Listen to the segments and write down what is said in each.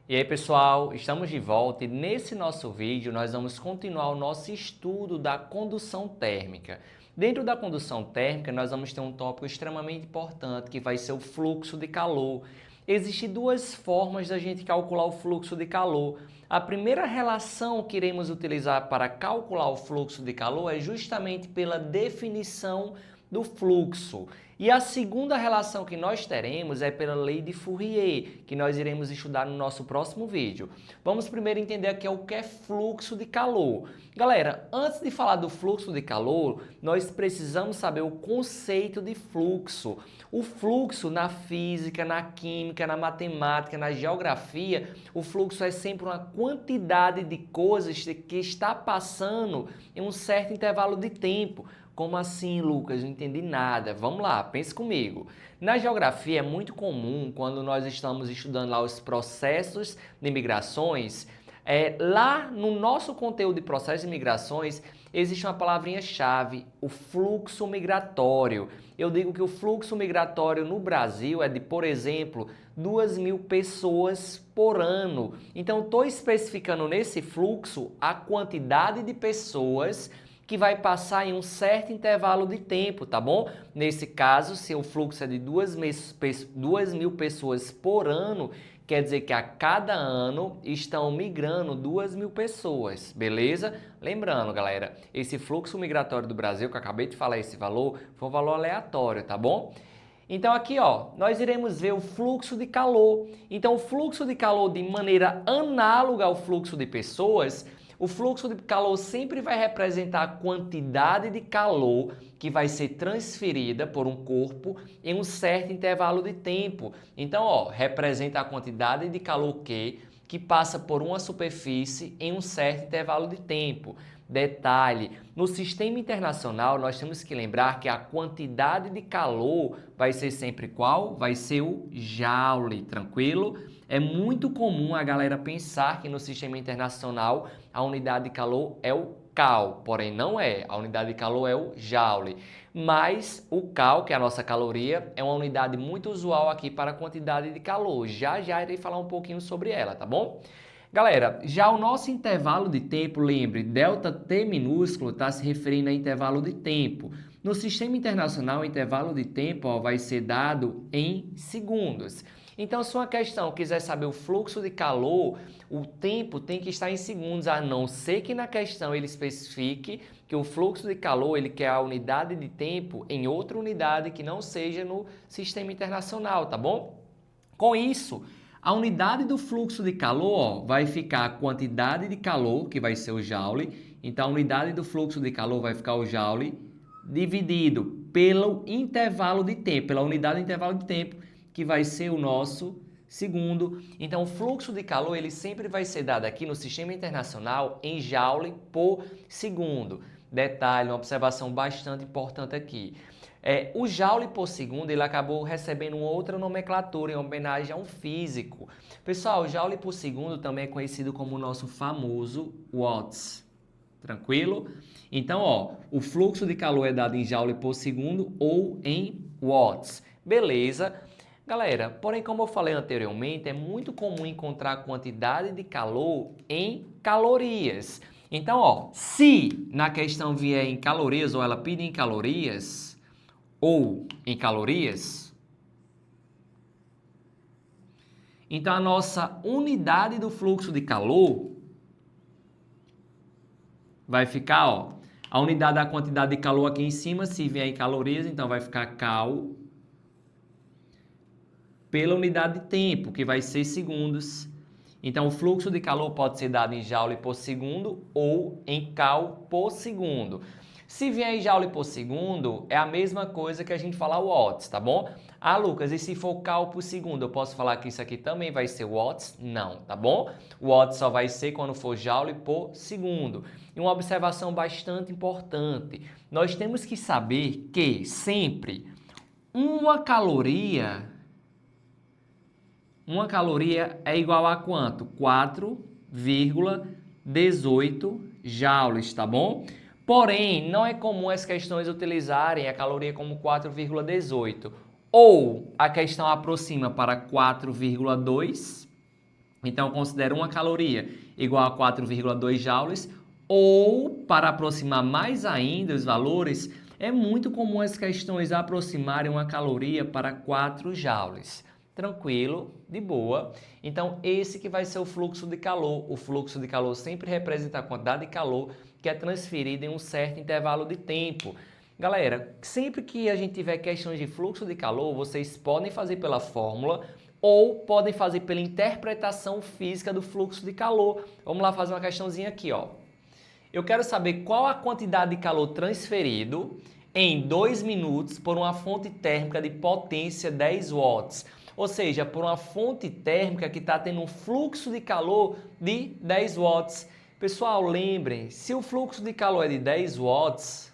E aí, pessoal, estamos de volta e nesse nosso vídeo nós vamos continuar o nosso estudo da condução térmica. Dentro da condução térmica, nós vamos ter um tópico extremamente importante que vai ser o fluxo de calor. Existem duas formas da gente calcular o fluxo de calor. A primeira relação que iremos utilizar para calcular o fluxo de calor é justamente pela definição do fluxo. E a segunda relação que nós teremos é pela lei de Fourier, que nós iremos estudar no nosso próximo vídeo. Vamos primeiro entender aqui o que é fluxo de calor. Galera, antes de falar do fluxo de calor, nós precisamos saber o conceito de fluxo. O fluxo na física, na química, na matemática, na geografia, o fluxo é sempre uma quantidade de coisas que está passando em um certo intervalo de tempo. Como assim, Lucas? Não entendi nada. Vamos lá, pense comigo. Na geografia é muito comum, quando nós estamos estudando lá os processos de migrações, lá no nosso conteúdo de processos de migrações, existe uma palavrinha-chave, o fluxo migratório. Eu digo que o fluxo migratório no Brasil é de, por exemplo, 2.000 pessoas por ano. Então, estou especificando nesse fluxo a quantidade de pessoas que vai passar em um certo intervalo de tempo, tá bom? Nesse caso, se o fluxo é de 2.000 pessoas por ano, quer dizer que a cada ano estão migrando 2.000 pessoas, beleza? Lembrando, galera, esse fluxo migratório do Brasil, que eu acabei de falar esse valor, foi um valor aleatório, tá bom? Então aqui, ó, nós iremos ver o fluxo de calor. Então o fluxo de calor de maneira análoga ao fluxo de pessoas, o fluxo de calor sempre vai representar a quantidade de calor que vai ser transferida por um corpo em um certo intervalo de tempo. Então, ó, representa a quantidade de calor que passa por uma superfície em um certo intervalo de tempo. Detalhe, no sistema internacional nós temos que lembrar que a quantidade de calor vai ser sempre qual? Vai ser o joule, tranquilo? É muito comum a galera pensar que no sistema internacional a unidade de calor é o cal, porém não é. A unidade de calor é o joule. Mas o cal, que é a nossa caloria, é uma unidade muito usual aqui para a quantidade de calor. Já irei falar um pouquinho sobre ela, tá bom? Galera, já o nosso intervalo de tempo, lembre, ΔT minúsculo está se referindo a intervalo de tempo. No sistema internacional, o intervalo de tempo vai ser dado em segundos. Então, se uma questão quiser saber o fluxo de calor, o tempo tem que estar em segundos, a não ser que na questão ele especifique que o fluxo de calor ele quer a unidade de tempo em outra unidade que não seja no sistema internacional, tá bom? Com isso, a unidade do fluxo de calor vai ficar a quantidade de calor, que vai ser o joule. Então, a unidade do fluxo de calor vai ficar o joule dividido pelo intervalo de tempo, pela unidade do intervalo de tempo, que vai ser o nosso segundo. Então, o fluxo de calor ele sempre vai ser dado aqui no sistema internacional em joule por segundo. Detalhe, uma observação bastante importante aqui. O joule por segundo ele acabou recebendo uma outra nomenclatura em homenagem a um físico. Pessoal, o joule por segundo também é conhecido como o nosso famoso watts. Tranquilo? Então, ó, o fluxo de calor é dado em joule por segundo ou em watts. Beleza? Galera, porém, como eu falei anteriormente, é muito comum encontrar a quantidade de calor em calorias. Então, ó, se na questão vier em calorias ou ela pedir em calorias ou em calorias, então a nossa unidade do fluxo de calor vai ficar, ó, a unidade da quantidade de calor aqui em cima, se vier em calorias, então vai ficar cal pela unidade de tempo, que vai ser segundos. Então, o fluxo de calor pode ser dado em joule por segundo ou em cal por segundo. Se vier em joule por segundo, é a mesma coisa que a gente falar watts, tá bom? Ah, Lucas, e se for cal por segundo, eu posso falar que isso aqui também vai ser watts? Não, tá bom? Watts só vai ser quando for joule por segundo. E uma observação bastante importante, nós temos que saber que sempre uma caloria é igual a quanto? 4,18 joules, tá bom? Porém, não é comum as questões utilizarem a caloria como 4,18. Ou a questão aproxima para 4,2 Então, eu considero uma caloria igual a 4,2 joules, ou, para aproximar mais ainda os valores, é muito comum as questões aproximarem uma caloria para 4 joules. Tranquilo, de boa. Então, esse que vai ser o fluxo de calor. O fluxo de calor sempre representa a quantidade de calor que é transferida em um certo intervalo de tempo. Galera, sempre que a gente tiver questões de fluxo de calor, vocês podem fazer pela fórmula ou podem fazer pela interpretação física do fluxo de calor. Vamos lá fazer uma questãozinha aqui, ó. Eu quero saber qual a quantidade de calor transferido em 2 minutos por uma fonte térmica de potência 10 watts. Ou seja, por uma fonte térmica que está tendo um fluxo de calor de 10 watts. Pessoal, lembrem, se o fluxo de calor é de 10 watts,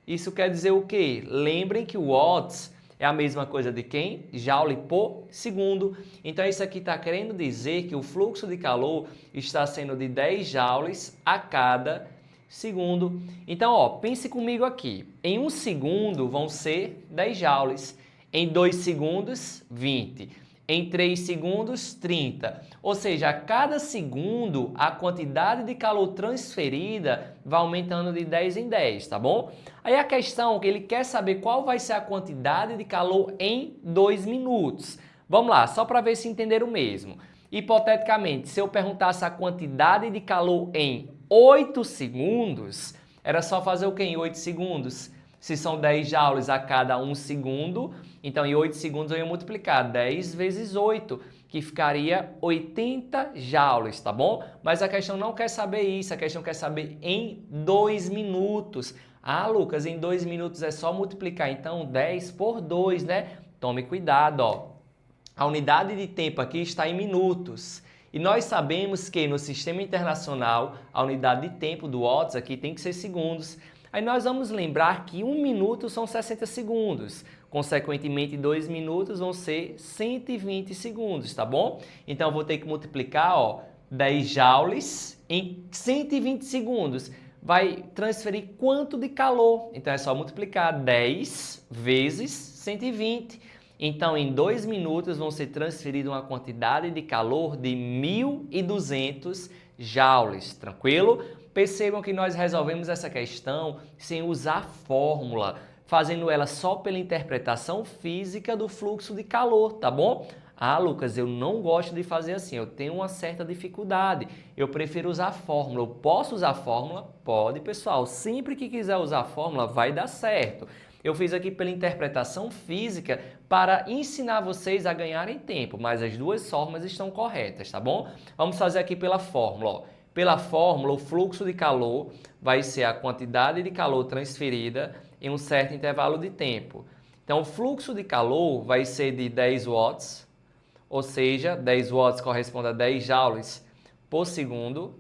isso quer dizer o quê? Lembrem que o watts é a mesma coisa de quem? Joule por segundo. Então, isso aqui está querendo dizer que o fluxo de calor está sendo de 10 joules a cada segundo. Então, ó, pense comigo aqui. Em 1 segundo vão ser 10 joules. Em 2 segundos, 20. Em 3 segundos, 30. Ou seja, a cada segundo, a quantidade de calor transferida vai aumentando de 10 em 10, tá bom? Aí a questão é que ele quer saber qual vai ser a quantidade de calor em 2 minutos. Vamos lá, só para ver se entenderam mesmo. Hipoteticamente, se eu perguntasse a quantidade de calor em 8 segundos, era só fazer o quê em 8 segundos? Se são 10 joules a cada 1 segundo, então em 8 segundos eu ia multiplicar 10 vezes 8, que ficaria 80 joules, tá bom? Mas a questão não quer saber isso, a questão quer saber em 2 minutos. Ah, Lucas, em 2 minutos é só multiplicar, então 10 por 2, né? Tome cuidado, ó. A unidade de tempo aqui está em minutos. E nós sabemos que no sistema internacional, a unidade de tempo do watts aqui tem que ser segundos. Aí nós vamos lembrar que 1 minuto são 60 segundos. Consequentemente, 2 minutos vão ser 120 segundos, tá bom? Então, eu vou ter que multiplicar, ó, 10 joules em 120 segundos. Vai transferir quanto de calor? Então, é só multiplicar 10 vezes 120. Então, em 2 minutos vão ser transferidos uma quantidade de calor de 1.200 joules, tranquilo? Percebam que nós resolvemos essa questão sem usar fórmula, fazendo ela só pela interpretação física do fluxo de calor, tá bom? Ah, Lucas, eu não gosto de fazer assim, eu tenho uma certa dificuldade, eu prefiro usar fórmula. Eu posso usar fórmula? Pode, pessoal. Sempre que quiser usar fórmula, vai dar certo. Eu fiz aqui pela interpretação física para ensinar vocês a ganharem tempo, mas as duas formas estão corretas, tá bom? Vamos fazer aqui pela fórmula, ó. Pela fórmula, o fluxo de calor vai ser a quantidade de calor transferida em um certo intervalo de tempo. Então, o fluxo de calor vai ser de 10 watts, ou seja, 10 watts corresponde a 10 joules por segundo,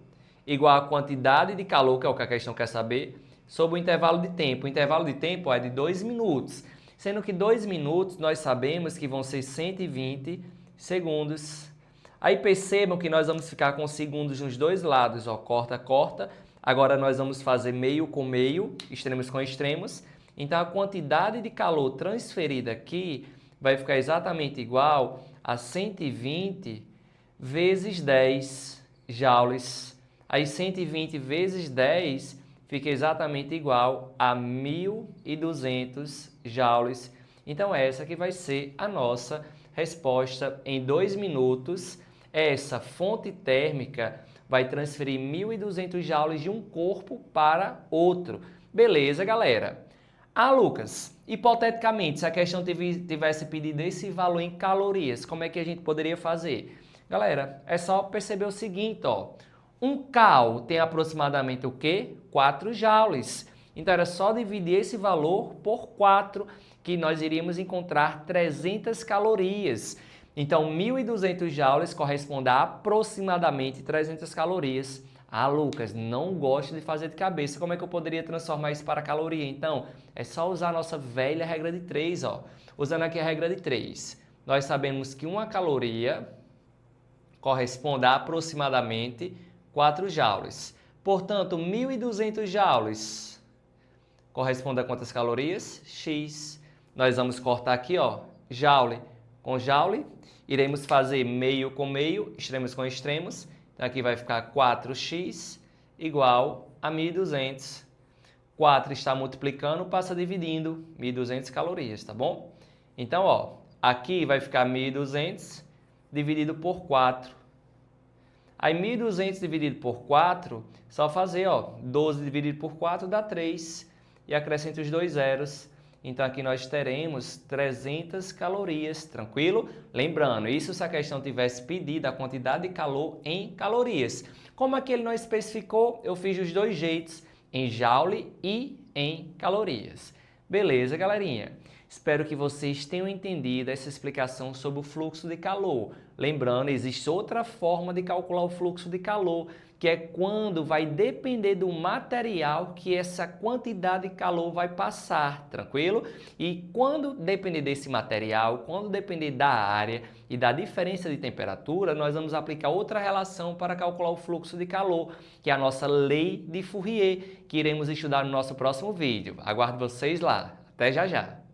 igual a quantidade de calor, que é o que a questão quer saber, sobre o intervalo de tempo. O intervalo de tempo é de 2 minutos, sendo que 2 minutos nós sabemos que vão ser 120 segundos. Aí percebam que nós vamos ficar com segundos nos dois lados, ó, corta, corta. Agora nós vamos fazer meio com meio, extremos com extremos. Então a quantidade de calor transferida aqui vai ficar exatamente igual a 120 vezes 10 joules. Aí 120 vezes 10 fica exatamente igual a 1.200 joules. Então essa que vai ser a nossa resposta em 2 minutos. Essa fonte térmica vai transferir 1.200 joules de um corpo para outro. Beleza, galera? Ah, Lucas, hipoteticamente, se a questão tivesse pedido esse valor em calorias, como é que a gente poderia fazer? Galera, é só perceber o seguinte, ó. Um cal tem aproximadamente o quê? 4 joules. Então, era só dividir esse valor por 4 que nós iríamos encontrar 300 calorias. Então, 1.200 joules corresponde a aproximadamente 300 calorias. Ah, Lucas, não gosto de fazer de cabeça. Como é que eu poderia transformar isso para caloria? Então, é só usar a nossa velha regra de 3, ó. Usando aqui a regra de 3. Nós sabemos que uma caloria corresponde a aproximadamente 4 joules. Portanto, 1.200 joules corresponde a quantas calorias? X. Nós vamos cortar aqui, ó, joule. com joule. Iremos fazer meio com meio, extremos com extremos. Então, aqui vai ficar 4x igual a 1.200. 4 está multiplicando, passa dividindo, 1.200 calorias, tá bom? Então, ó, aqui vai ficar 1.200 dividido por 4. Aí 1.200 dividido por 4, só fazer, ó, 12 dividido por 4 dá 3. E acrescenta os 2 zeros. Então, aqui nós teremos 300 calorias, tranquilo? Lembrando, isso se a questão tivesse pedido a quantidade de calor em calorias. Como aqui ele não especificou, eu fiz os dois jeitos, em joule e em calorias. Beleza, galerinha? Espero que vocês tenham entendido essa explicação sobre o fluxo de calor. Lembrando, existe outra forma de calcular o fluxo de calor, que é quando vai depender do material que essa quantidade de calor vai passar, tranquilo? E quando depender desse material, quando depender da área e da diferença de temperatura, nós vamos aplicar outra relação para calcular o fluxo de calor, que é a nossa lei de Fourier, que iremos estudar no nosso próximo vídeo. Aguardo vocês lá. Até já já!